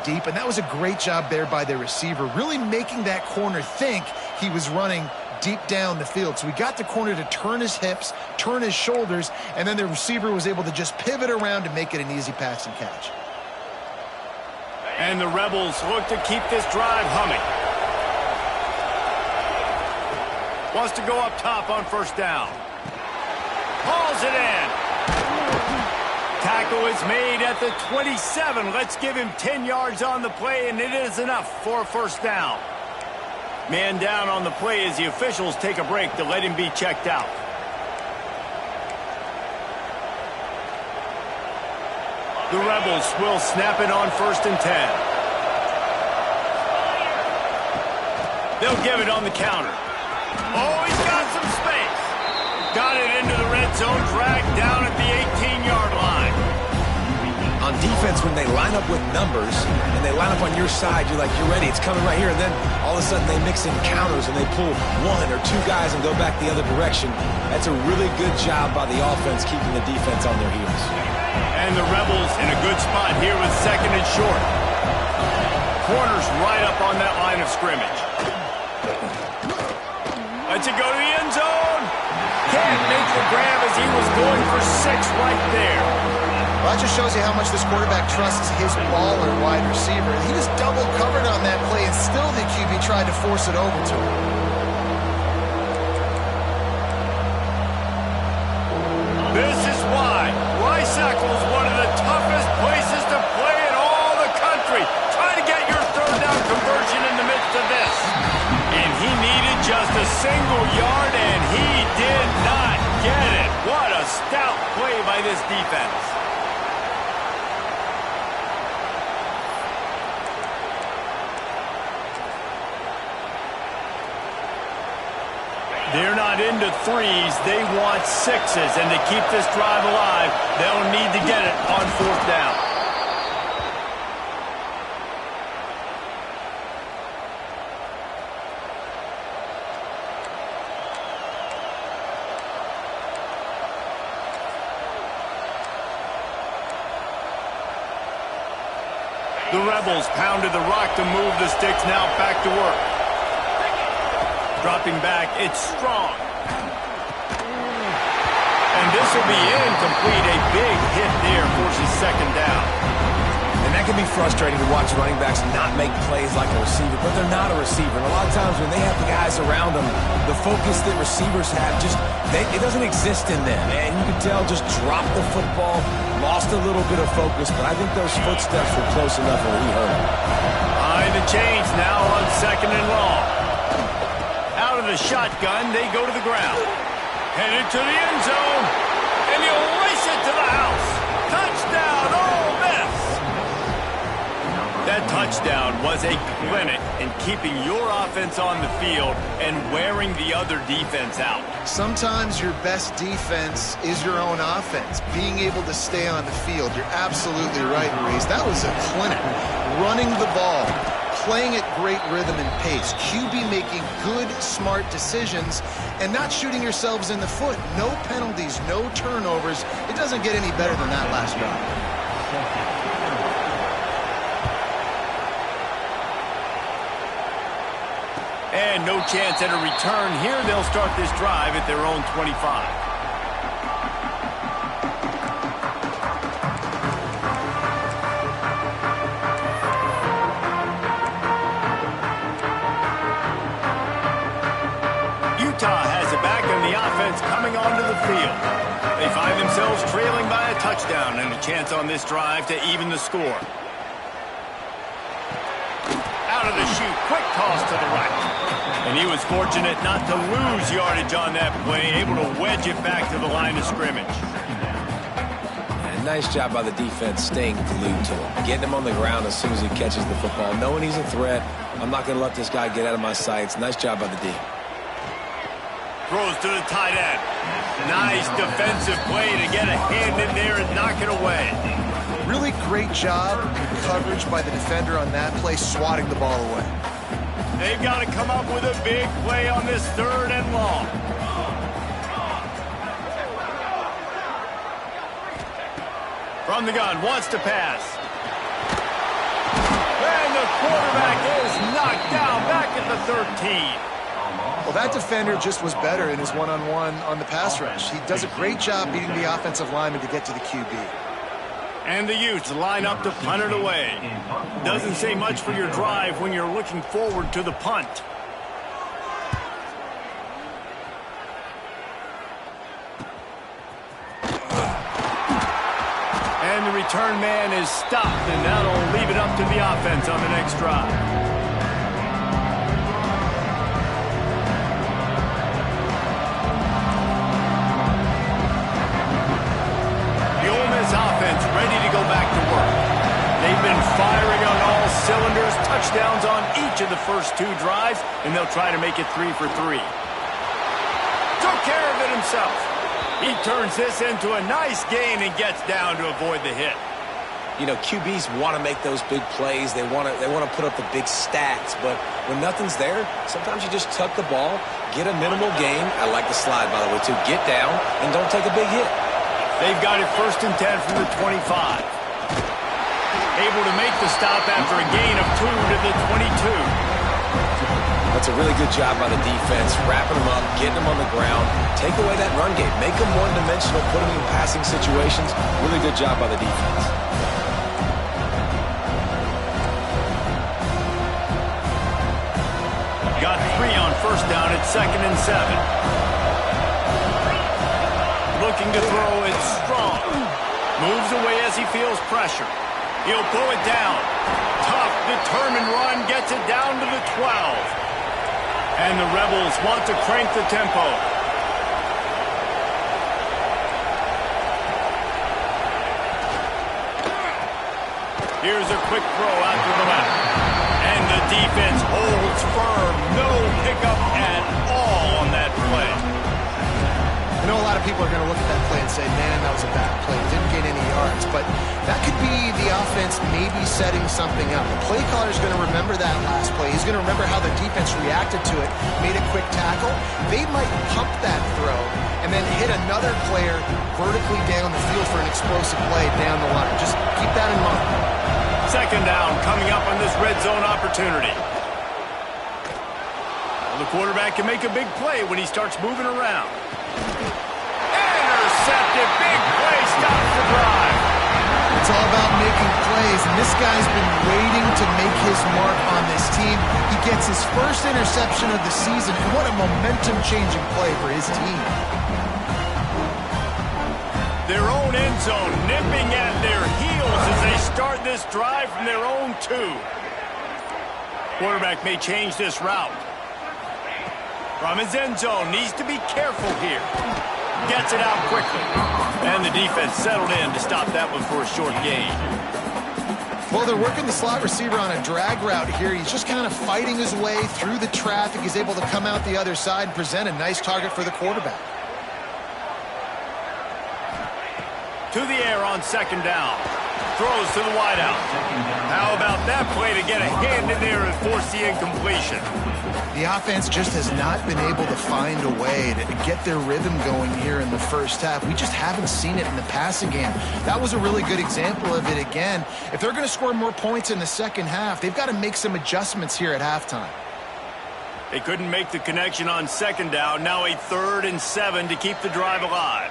deep, and that was a great job there by their receiver, really making that corner think he was running deep down the field. So he got the corner to turn his hips, turn his shoulders, and then the receiver was able to just pivot around to make it an easy pass and catch. And the Rebels look to keep this drive humming. Wants to go up top on first down. Hauls it in. Tackle is made at the 27. Let's give him 10 yards on the play, and it is enough for a first down. Man down on the play as the officials take a break to let him be checked out. The Rebels will snap it on 1st and 10. They'll give it on the counter. Oh, he's got some space. Got it into the red zone, dragged down at the 18-yard line. On defense, when they line up with numbers and they line up on your side, you're like, you're ready, it's coming right here. And then all of a sudden they mix in counters and they pull one or two guys and go back the other direction. That's a really good job by the offense keeping the defense on their heels. And the Rebels in a good spot here with 2nd and short. Corners right up on that line of scrimmage. Lets it go to the end zone. Can't make the grab as he was going for 6 right there. Well, that just shows you how much this quarterback trusts his baller wide receiver. He was double covered on that play, and still the QB tried to force it over to him. This is why Rice-Eccles is one of the toughest places to play in all the country. Try to get your 3rd down conversion in the midst of this. And he needed just a single yard, and he did not get it. What a stout play by this defense. They're not into 3s, they want 6s, and to keep this drive alive, they'll need to get it on 4th down. The Rebels pounded the rock to move the sticks, now back to work. Dropping back, it's strong. And this will be incomplete. A big hit there forces 2nd down. And that can be frustrating to watch running backs not make plays like a receiver, but they're not a receiver. And a lot of times when they have the guys around them, the focus that receivers have, it doesn't exist in them. And you can tell just dropped the football, lost a little bit of focus, but I think those footsteps were close enough where he hurt him. Behind the chains now on 2nd and long. Out of the shotgun, they go to the ground. Headed to the end zone, and he'll race it to the house. Touchdown, Ole Miss! That touchdown was a clinic in keeping your offense on the field and wearing the other defense out. Sometimes your best defense is your own offense, being able to stay on the field. You're absolutely right, Reese. That was a clinic. Running the ball, playing at great rhythm and pace, QB making good, smart decisions, and not shooting yourselves in the foot. No penalties, no turnovers. It doesn't get any better than that last drive. And no chance at a return here. They'll start this drive at their own 25. Coming onto the field. They find themselves trailing by a touchdown and a chance on this drive to even the score. Out of the chute, quick toss to the right. And he was fortunate not to lose yardage on that play, able to wedge it back to the line of scrimmage. And nice job by the defense staying glued to him, getting him on the ground as soon as he catches the football, knowing he's a threat. I'm not going to let this guy get out of my sights. Nice job by the D. Throws to the tight end. Nice defensive play to get a hand in there and knock it away. Really great job in coverage by the defender on that play, swatting the ball away. They've got to come up with a big play on this 3rd and long. From the gun, wants to pass. quarterback is knocked down back at the 13. Well, that defender just was better in his one-on-one on the pass rush. He does a great job beating the offensive lineman to get to the QB. And the Utes line up to punt it away. Doesn't say much for your drive when you're looking forward to the punt. And the return man is stopped, and that'll leave it up to the offense on the next drive. Offense ready to go back to work. They've been firing on all cylinders, touchdowns on each of the first 2 drives, and they'll try to make it 3 for 3. Took care of it himself. He turns this into a nice gain and gets down to avoid the hit. You know, QBs want to make those big plays. They want to put up the big stats, but when nothing's there, sometimes you just tuck the ball, get a minimal gain. I like the slide, by the way, too. Get down and don't take a big hit. They've got it 1st and 10 from the 25. Able to make the stop after a gain of 2 to the 22. That's a really good job by the defense, wrapping them up, getting them on the ground. Take away that run game. Make them one-dimensional, put them in passing situations. Really good job by the defense. Got 3 on 1st down at 2nd and 7. Looking to throw it strong. Moves away as he feels pressure. He'll pull it down. Tough, determined run gets it down to the 12. And the Rebels want to crank the tempo. Here's a quick throw out to the left. And the defense holds firm. No pickup at all on that play. I know a lot of people are going to look at that play and say, man, that was a bad play. Didn't get any yards. But that could be the offense maybe setting something up. The play caller is going to remember that last play. He's going to remember how the defense reacted to it, made a quick tackle. They might pump that throw and then hit another player vertically down the field for an explosive play down the line. Just keep that in mind. 2nd down coming up on this red zone opportunity. Well, the quarterback can make a big play when he starts moving around. Intercepted, big play, stops the drive. It's all about making plays, and this guy's been waiting to make his mark on this team. He gets his first interception of the season, and what a momentum-changing play for his team. Their own end zone nipping at their heels as they start this drive from their own 2. Quarterback may change this route. From his end zone, needs to be careful here. Gets it out quickly. And the defense settled in to stop that one for a short gain. Well, they're working the slot receiver on a drag route here. He's just kind of fighting his way through the traffic. He's able to come out the other side and present a nice target for the quarterback. To the air on 2nd down. Throws to the wideout. How about that play to get a hand in there and force the incompletion? The offense just has not been able to find a way to get their rhythm going here in the first half. We just haven't seen it in the passing game. That was a really good example of it again. If they're going to score more points in the second half, they've got to make some adjustments here at halftime. They couldn't make the connection on 2nd down. Now a 3rd and 7 to keep the drive alive.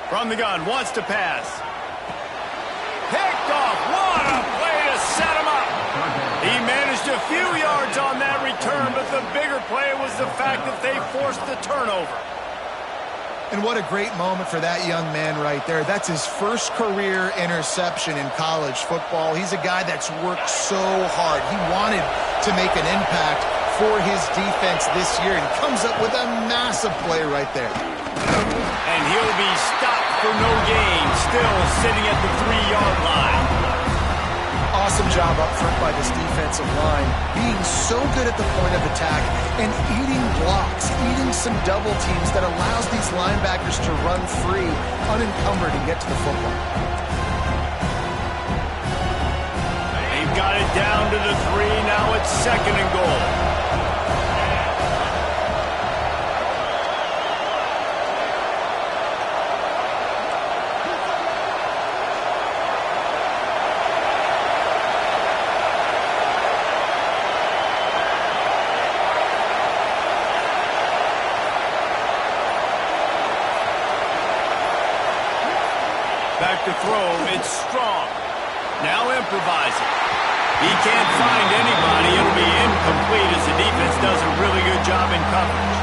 From the gun, wants to pass. Picked off. What a play to set him up. He managed a few yards on that return, but the bigger play was the fact that they forced the turnover. And what a great moment for that young man right there. That's his first career interception in college football. He's a guy that's worked so hard. He wanted to make an impact for his defense this year, and comes up with a massive play right there. And he'll be stopped for no gain, still sitting at the 3-yard line. Awesome job up front by this defensive line, being so good at the point of attack and eating blocks, eating some double teams that allows these linebackers to run free, unencumbered, and get to the football. They've got it down to the 3, now it's 2nd and goal. Back to throw. It's Strong. Now improvising. He can't find anybody. It'll be incomplete as the defense does a really good job in coverage.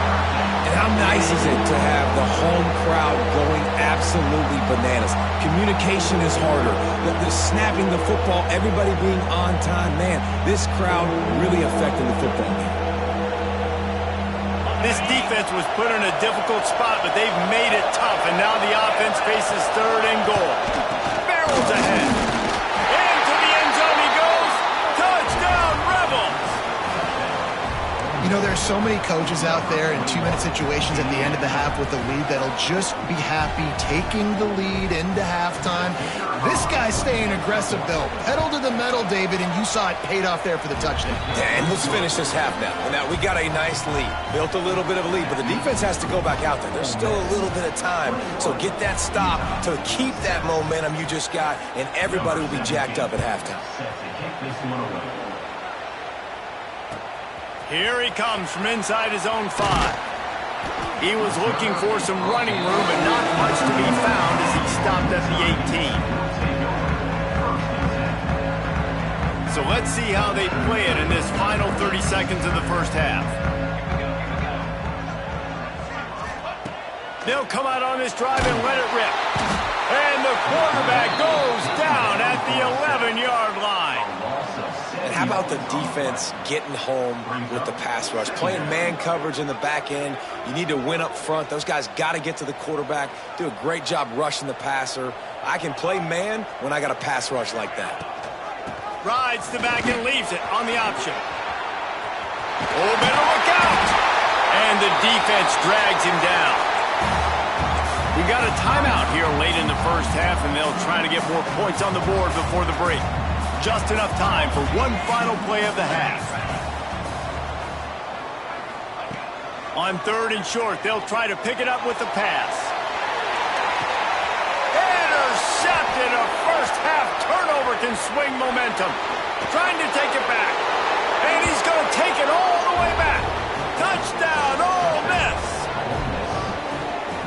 And how nice is it to have the home crowd going absolutely bananas? Communication is harder. The snapping the football, everybody being on time. Man, this crowd really affecting the football game. This defense was put in a difficult spot, but they've made it tough, and now the offense faces 3rd and goal. Barrels ahead. Into the end zone he goes. Touchdown, Rebels! You know, there's so many coaches out there in 2-minute situations at the end of the half with the lead that'll just be happy taking the lead into halftime. This guy's staying aggressive, though. Pedal to the metal, David, and you saw it paid off there for the touchdown. Yeah, and let's finish this half now. Now, we got a nice lead. Built a little bit of a lead, but the defense has to go back out there. There's still a little bit of time. So get that stop to keep that momentum you just got, and everybody will be jacked up at halftime. Here he comes from inside his own 5. He was looking for some running room, but not much to be found as he stopped at the 18. So let's see how they play it in this final 30 seconds of the first half. They'll come out on this drive and let it rip. And the quarterback goes down at the 11-yard line. And how about the defense getting home with the pass rush? Playing man coverage in the back end. You need to win up front. Those guys got to get to the quarterback, do a great job rushing the passer. I can play man when I got a pass rush like that. Rides the back and leaves it on the option. Oh, better look out. And the defense drags him down. We got a timeout here late in the first half, and they'll try to get more points on the board before the break. Just enough time for one final play of the half. On 3rd and short, they'll try to pick it up with the pass. Intercepted. A first-half turnover can swing momentum. Trying to take it back. And he's going to take it all the way back. Touchdown, Ole Miss.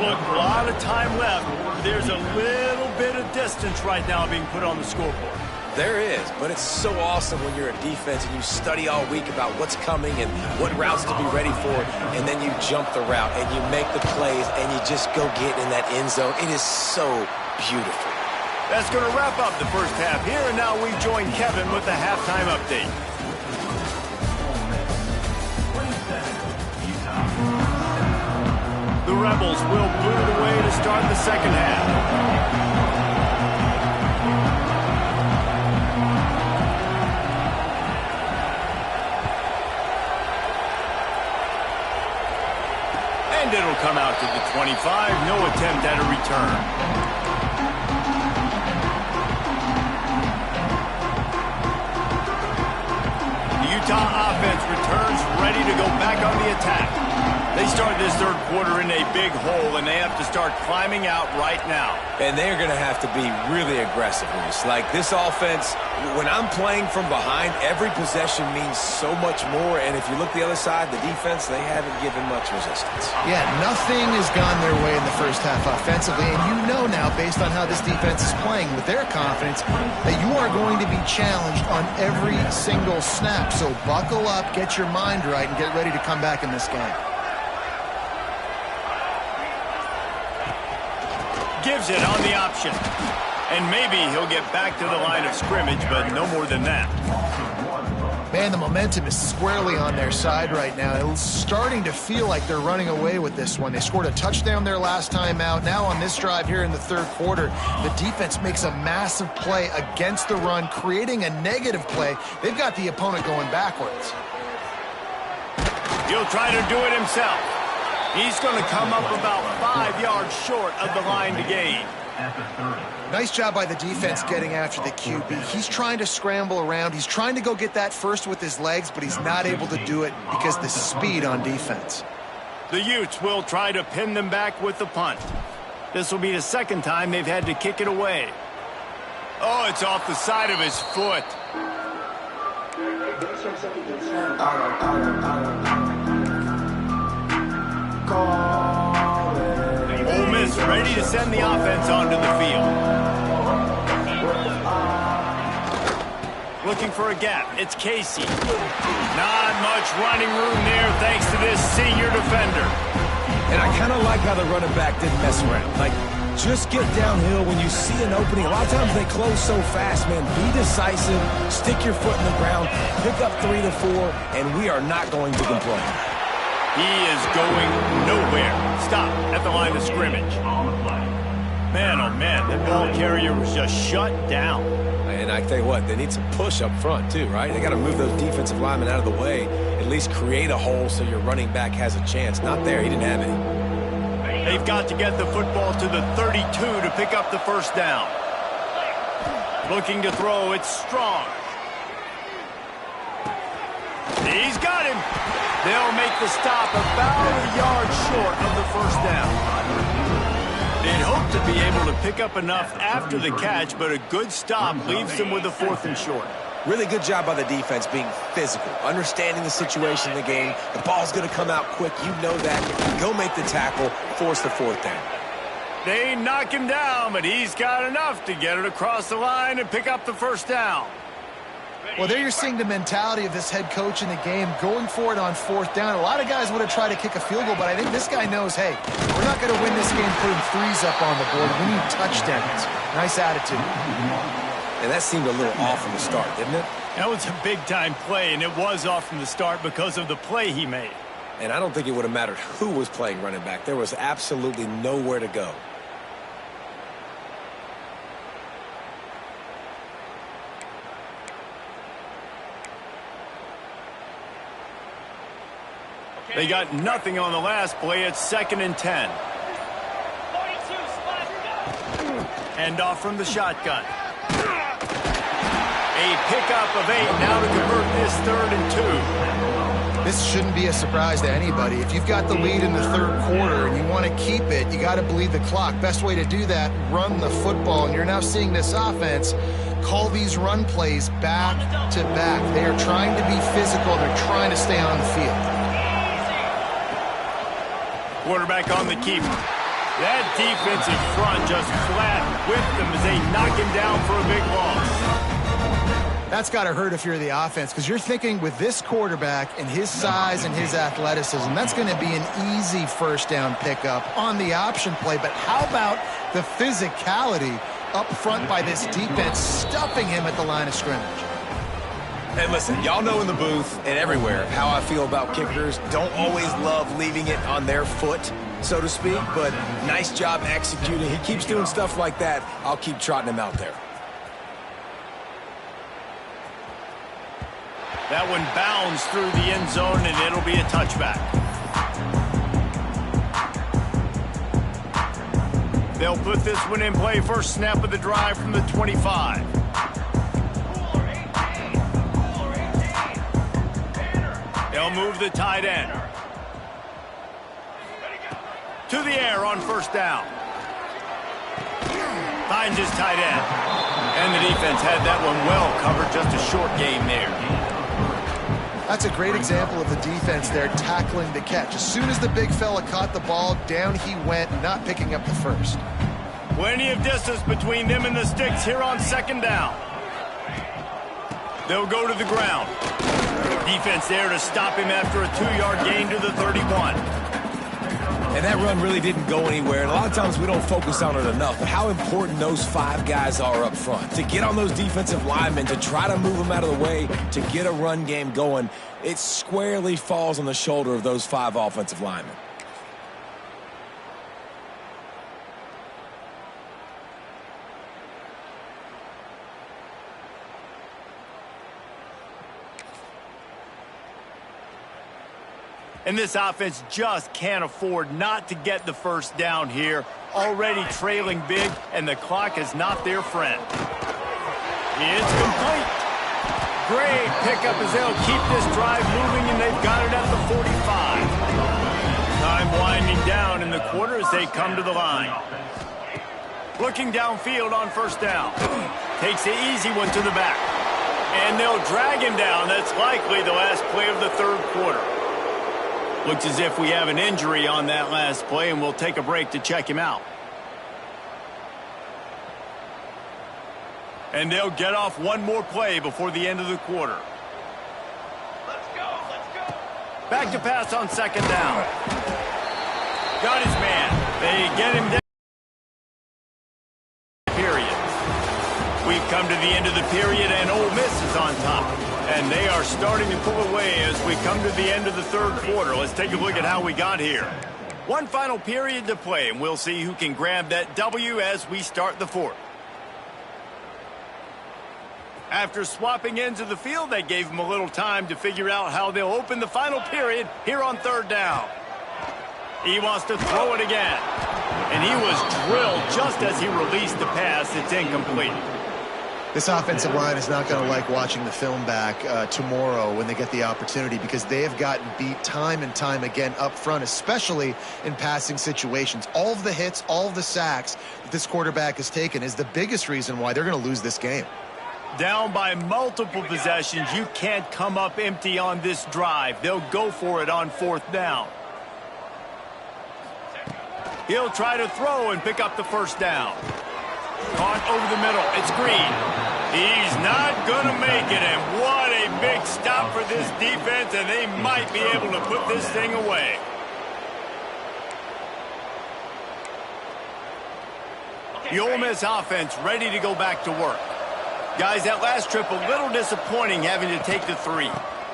Look, a lot of time left. There's a little bit of distance right now being put on the scoreboard. There is, but it's so awesome when you're a defense and you study all week about what's coming and what routes to be ready for, and then you jump the route and you make the plays and you just go get in that end zone. It is so beautiful. That's going to wrap up the first half here, and now we join Kevin with the halftime update. The Rebels will boot it away to start the second half. And it'll come out to the 25. No attempt at a return. Utah offense returns ready to go back on the attack. They start this third quarter in a big hole, and they have to start climbing out right now. And they're going to have to be really aggressive, Reese. Like this offense, when I'm playing from behind, every possession means so much more. And if you look the other side, the defense, they haven't given much resistance. Yeah, nothing has gone their way in the first half offensively. And you know now, based on how this defense is playing with their confidence, that you are going to be challenged on every single snap. So buckle up, get your mind right, and get ready to come back in this game. Gives it on the option. And maybe he'll get back to the line of scrimmage, but no more than that. Man, the momentum is squarely on their side right now. It's starting to feel like they're running away with this one. They scored a touchdown their last time out. Now on this drive here in the third quarter, the defense makes a massive play against the run, creating a negative play. They've got the opponent going backwards. He'll try to do it himself. He's going to come up about 5 yards short of the line to gain. Nice job by the defense getting after the QB. He's trying to scramble around. He's trying to go get that first with his legs, but he's not able to do it because of the speed on defense. The Utes will try to pin them back with the punt. This will be the second time they've had to kick it away. Oh, it's off the side of his foot. Ole Miss ready to send the offense onto the field. Looking for a gap. It's Casey. Not much running room there thanks to this senior defender. And I kind of like how the running back didn't mess around. Like, just get downhill when you see an opening. A lot of times they close so fast, man. Be decisive. Stick your foot in the ground. Pick up 3 to 4, and we are not going to complain. He is going nowhere. Stop at the line of scrimmage. Man, oh man, that ball carrier was just shut down. And I tell you what, they need some push up front too, right? They got to move those defensive linemen out of the way, at least create a hole so your running back has a chance. Not there. He didn't have any. They've got to get the football to the 32 to pick up the first down. Looking to throw, it's Strong. He's got him. They'll make the stop about a yard short of the first down. They'd hope to be able to pick up enough after the catch, but a good stop leaves them with a 4th and short. Really good job by the defense being physical, understanding the situation in the game. The ball's going to come out quick. You know that. Go make the tackle, force the 4th down. They knock him down, but he's got enough to get it across the line and pick up the first down. Well, there you're seeing the mentality of this head coach in the game, going for it on 4th down. A lot of guys would have tried to kick a field goal, but I think this guy knows, hey, we're not going to win this game putting 3s up on the board. We need touchdowns. Nice attitude. And that seemed a little off from the start, didn't it? That was a big-time play, and it was off from the start because of the play he made. And I don't think it would have mattered who was playing running back. There was absolutely nowhere to go. They got nothing on the last play. It's 2nd and 10. End off from the shotgun. A pickup of 8 now to convert this 3rd and 2. This shouldn't be a surprise to anybody. If you've got the lead in the 3rd quarter and you want to keep it, you got to bleed the clock. Best way to do that, run the football. And you're now seeing this offense call these run plays back to back. They are trying to be physical. They're trying to stay on the field. Quarterback on the keeper. That defensive front just flat whipped them as they knock him down for a big loss. That's got to hurt if you're the offense, because you're thinking with this quarterback and his size and his athleticism, that's going to be an easy 1st down pickup on the option play. But how about the physicality up front by this defense, stuffing him at the line of scrimmage? And listen, y'all know in the booth and everywhere how I feel about kickers. Don't always love leaving it on their foot, so to speak, but nice job executing. He keeps doing stuff like that. I'll keep trotting him out there. That one bounds through the end zone, and it'll be a touchback. They'll put this one in play. First snap of the drive from the 25. They'll move the tight end. To the air on 1st down. Finds his tight end. And the defense had that one well covered. Just a short game there. That's a great example of the defense there tackling the catch. As soon as the big fella caught the ball, down he went, not picking up the 1st. Plenty of distance between them and the sticks here on 2nd down. They'll go to the ground. Defense there to stop him after a 2-yard gain to the 31. And that run really didn't go anywhere. And a lot of times we don't focus on it enough, but how important those 5 guys are up front. To get on those defensive linemen, to try to move them out of the way, to get a run game going, it squarely falls on the shoulder of those 5 offensive linemen. And this offense just can't afford not to get the 1st down here. Already trailing big, and the clock is not their friend. It's complete. Great pickup as they'll keep this drive moving, and they've got it at the 45. Time winding down in the quarter as they come to the line. Looking downfield on 1st down. Takes the easy one to the back. And they'll drag him down. That's likely the last play of the 3rd quarter. Looks as if we have an injury on that last play, and we'll take a break to check him out. And they'll get off one more play before the end of the quarter. Let's go. Back to pass on second down. Got his man. They get him down. Period. We've come to the end of the period, and Ole Miss is on top. And they are starting to pull away as we come to the end of the third quarter. Let's take a look at how we got here. One final period to play, and we'll see who can grab that W as we start the fourth. After swapping ends of the field, they gave him a little time to figure out how they'll open the final period here on third down. He wants to throw it again. And he was drilled just as he released the pass. It's incomplete. This offensive line is not going to like watching the film back tomorrow when they get the opportunity, because they have gotten beat time and time again up front, especially in passing situations. All of the hits, all of the sacks that this quarterback has taken is the biggest reason why they're going to lose this game. Down by multiple possessions, you can't come up empty on this drive. They'll go for it on fourth down. He'll try to throw and pick up the first down. Caught over the middle. It's Green. He's not going to make it, and what a big stop for this defense, and they might be able to put this thing away. The Ole Miss offense ready to go back to work. Guys, that last trip a little disappointing having to take the 3.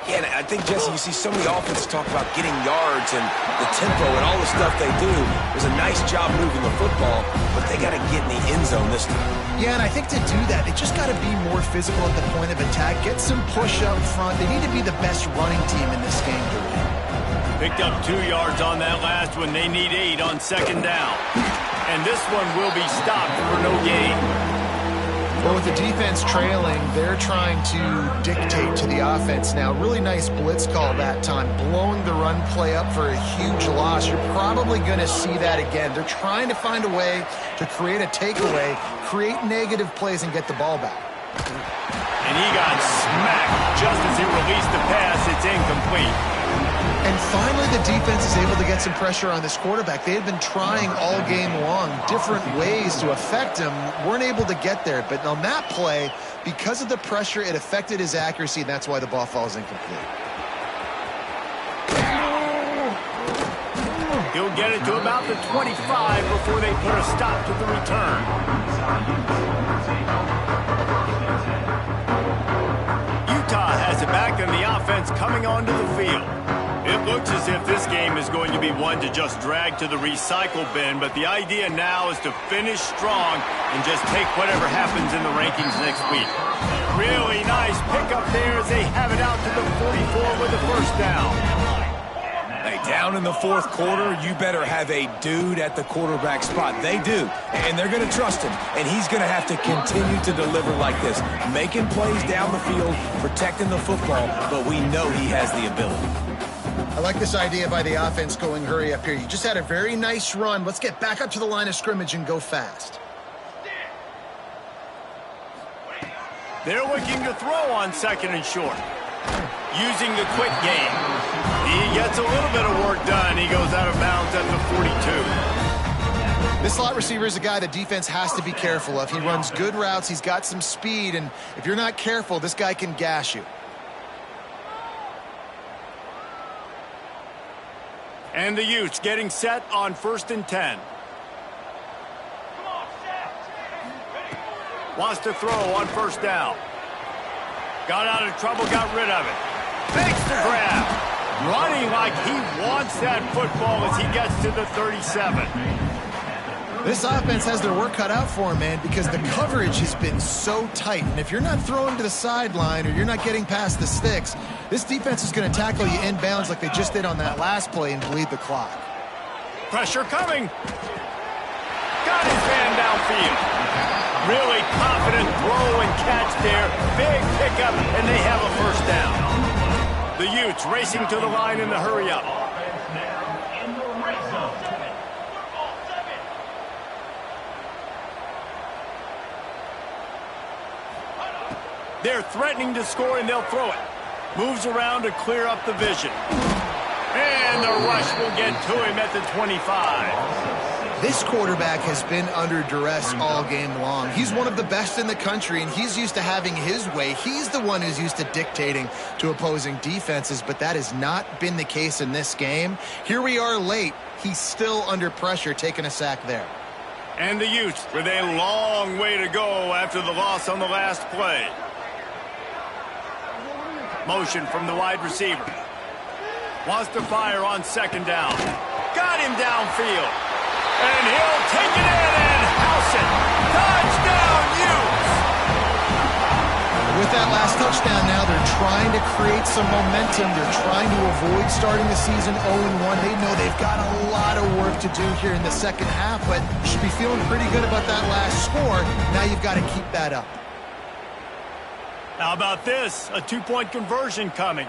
Yeah, and I think, Jesse, you see so many offenses talk about getting yards and the tempo and all the stuff they do. It was a nice job moving the football, but they got to get in the end zone this time. Yeah, and I think to do that, they just got to be more physical at the point of attack, get some push up front. They need to be the best running team in this game to win. Picked up 2 yards on that last one. They need 8 on second down. And this one will be stopped for no gain. Well, with the defense trailing, they're trying to dictate to the offense now. Really nice blitz call that time, blowing the run play up for a huge loss. You're probably going to see that again. They're trying to find a way to create a takeaway, create negative plays, and get the ball back. And he got smacked just as he released the pass. It's incomplete. And finally, the defense is able to get some pressure on this quarterback. They had been trying all game long different ways to affect him, weren't able to get there. But on that play, because of the pressure, it affected his accuracy, and that's why the ball falls incomplete. He'll get it to about the 25 before they put a stop to the return. Utah has it back, and the offense coming onto the field. It looks as if this game is going to be one to just drag to the recycle bin, but the idea now is to finish strong and just take whatever happens in the rankings next week. Really nice pickup there as they have it out to the 44 with the first down. Hey, down in the fourth quarter, you better have a dude at the quarterback spot. They do, and they're going to trust him, and he's going to have to continue to deliver like this, making plays down the field, protecting the football, but we know he has the ability. I like this idea by the offense going hurry up here. You just had a very nice run. Let's get back up to the line of scrimmage and go fast. They're looking to throw on second and short. Using the quick game. He gets a little bit of work done. He goes out of bounds at the 42. This slot receiver is a guy the defense has to be careful of. He runs good routes. He's got some speed, and if you're not careful, this guy can gash you. And the Utes getting set on 1st and 10. Wants to throw on first down. Got out of trouble, got rid of it. Makes the grab. Running like he wants that football as he gets to the 37. This offense has their work cut out for him, man, because the coverage has been so tight. And if you're not throwing to the sideline or you're not getting past the sticks, this defense is going to tackle you inbounds like they just did on that last play and bleed the clock. Pressure coming. Got his man downfield. Really confident throw and catch there. Big pickup, and they have a first down. The Utes racing to the line in the hurry-up. They're threatening to score, and they'll throw it. Moves around to clear up the vision. And the rush will get to him at the 25. This quarterback has been under duress all game long. He's one of the best in the country, and he's used to having his way. He's the one who's used to dictating to opposing defenses, but that has not been the case in this game. Here we are late. He's still under pressure, taking a sack there. And the Utes with a long way to go after the loss on the last play. Motion from the wide receiver. Wants to fire on second down. Got him downfield. And he'll take it in and house it. Touchdown, Utes! With that last touchdown now, they're trying to create some momentum. They're trying to avoid starting the season 0-1. They know they've got a lot of work to do here in the second half, but should be feeling pretty good about that last score. Now you've got to keep that up. How about this? A two-point conversion coming.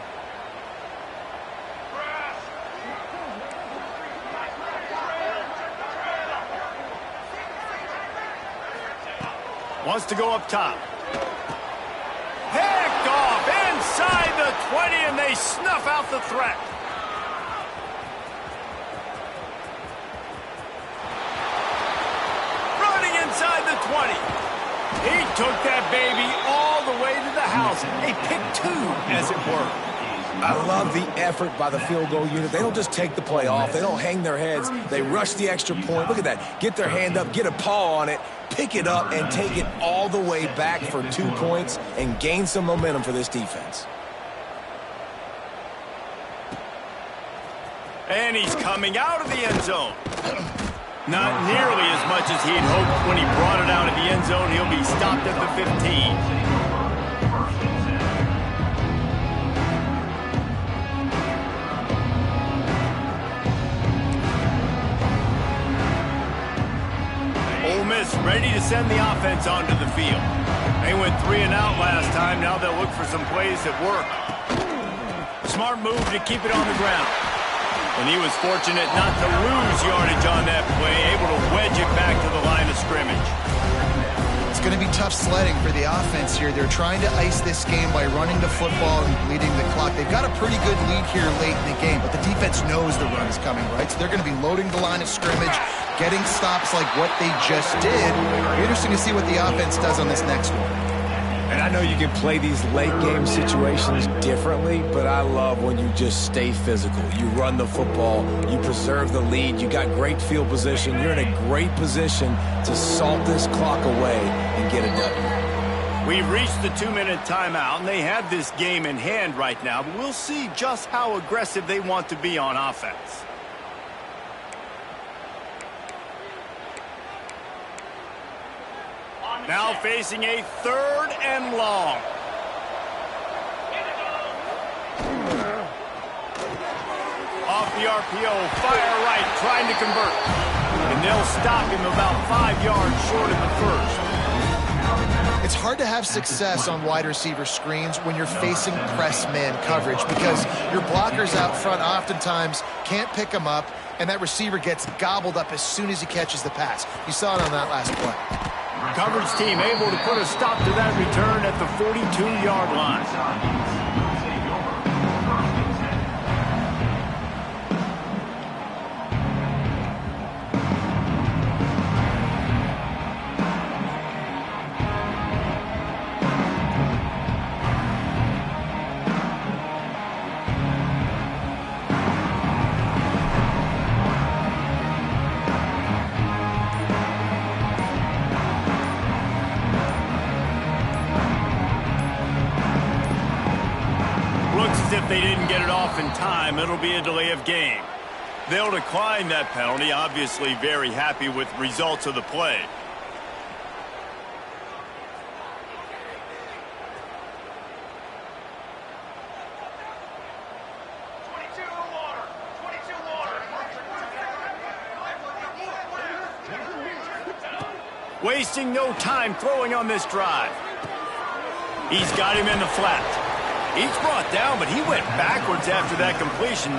Wants to go up top. Picked off inside the 20, and they snuff out the threat. Running inside the 20. He took that baby all the way to the house. A pick two, as it were. I love the effort by the field goal unit. They don't just take the play off. They don't hang their heads. They rush the extra point. Look at that. Get their hand up, get a paw on it, pick it up, and take it all the way back for 2 points and gain some momentum for this defense. And he's coming out of the end zone. Not nearly as much as he'd hoped when he brought it out of the end zone. He'll be stopped at the 15. Ready to send the offense onto the field. They went 3 and out last time. Now they'll look for some plays that work. Smart move to keep it on the ground. And he was fortunate not to lose yardage on that play, able to wedge it back to the line of scrimmage. It's going to be tough sledding for the offense here. They're trying to ice this game by running the football and leading the clock. They've got a pretty good lead here late in the game, but the defense knows the run is coming, right? So they're going to be loading the line of scrimmage, getting stops like what they just did. It'll be interesting to see what the offense does on this next one. And I know you can play these late game situations differently, but I love when you just stay physical. You run the football, you preserve the lead, you got great field position, you're in a great position to salt this clock away and get a W. We've reached the 2-minute timeout, and they have this game in hand right now, but we'll see just how aggressive they want to be on offense. Now facing a 3rd and long. Off the RPO, fire right, trying to convert. And they'll stop him about 5 yards short in the first. It's hard to have success on wide receiver screens when you're facing press man coverage because your blockers out front oftentimes can't pick them up, and that receiver gets gobbled up as soon as he catches the pass. You saw it on that last play. Coverage team able to put a stop to that return at the 42-yard line. If they didn't get it off in time, it'll be a delay of game. They'll decline that penalty, obviously very happy with results of the play. Wasting no time throwing on this drive. He's got him in the flat. He's brought down, but he went backwards after that completion.